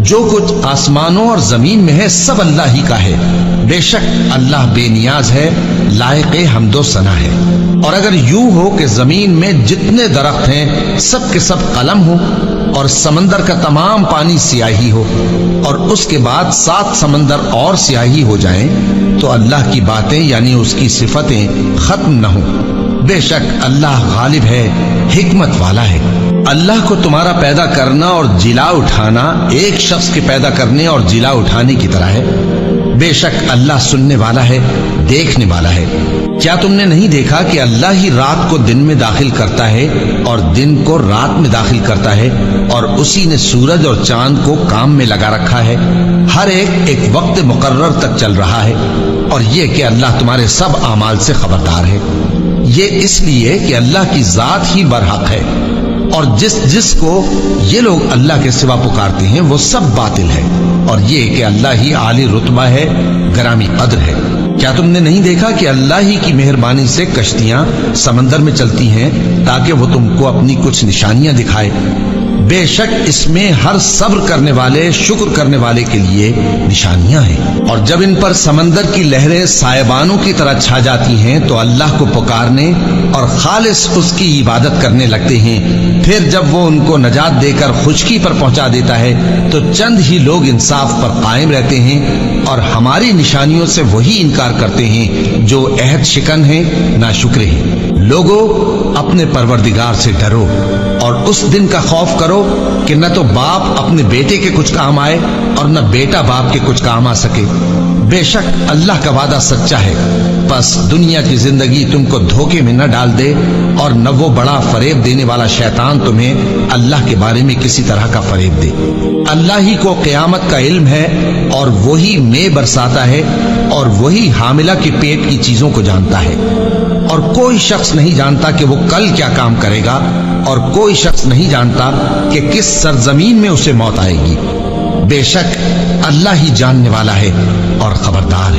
جو کچھ آسمانوں اور زمین میں ہے سب اللہ ہی کا ہے. بے شک اللہ بے نیاز ہے، لائق حمد و ثنا ہے. اور اگر یوں ہو کہ زمین میں جتنے درخت ہیں سب کے سب قلم ہو اور سمندر کا تمام پانی سیاہی ہو اور اس کے بعد 7 سمندر اور سیاہی ہو جائیں تو اللہ کی باتیں یعنی اس کی صفتیں ختم نہ ہوں. بے شک اللہ غالب ہے، حکمت والا ہے. اللہ کو تمہارا پیدا کرنا اور جلا اٹھانا ایک شخص کے پیدا کرنے اور جلا اٹھانے کی طرح ہے. بے شک اللہ سننے والا ہے، دیکھنے والا ہے. کیا تم نے نہیں دیکھا کہ اللہ ہی رات کو دن میں داخل کرتا ہے اور دن کو رات میں داخل کرتا ہے، اور اسی نے سورج اور چاند کو کام میں لگا رکھا ہے. ہر ایک وقت مقرر تک چل رہا ہے. اور یہ کہ اللہ تمہارے سب اعمال سے خبردار ہے. یہ اس لیے کہ اللہ کی ذات ہی برحق ہے، اور جس کو یہ لوگ اللہ کے سوا پکارتے ہیں وہ سب باطل ہے. اور یہ کہ اللہ ہی عالی رتبہ ہے، گرامی قدر ہے. کیا تم نے نہیں دیکھا کہ اللہ ہی کی مہربانی سے کشتیاں سمندر میں چلتی ہیں تاکہ وہ تم کو اپنی کچھ نشانیاں دکھائے؟ بے شک اس میں ہر صبر کرنے والے، شکر کرنے والے کے لیے نشانیاں ہیں. اور جب ان پر سمندر کی لہریں سائبانوں کی طرح چھا جاتی ہیں تو اللہ کو پکارنے اور خالص اس کی عبادت کرنے لگتے ہیں. پھر جب وہ ان کو نجات دے کر خشکی پر پہنچا دیتا ہے تو چند ہی لوگ انصاف پر قائم رہتے ہیں، اور ہماری نشانیوں سے وہی انکار کرتے ہیں جو عہد شکن ہیں، ناشکرے ہیں. لوگو اپنے پروردگار سے ڈرو اور اس دن کا خوف کرو کہ نہ تو باپ اپنے بیٹے کے کچھ کام آئے اور نہ بیٹا باپ کے کچھ کام آ سکے. بے شک اللہ کا وعدہ سچا ہے. بس دنیا کی زندگی تم کو دھوکے میں نہ ڈال دے، اور نہ وہ بڑا فریب دینے والا شیطان تمہیں اللہ کے بارے میں کسی طرح کا فریب دے. اللہ ہی کو قیامت کا علم ہے، اور وہی مے برساتا ہے، اور وہی حاملہ کے پیٹ کی چیزوں کو جانتا ہے. اور کوئی شخص نہیں جانتا کہ وہ کل کیا کام کرے گا، اور کوئی شخص نہیں جانتا کہ کس سرزمین میں اسے موت آئے گی. بے شک اللہ ہی جاننے والا ہے اور خبردار ہے.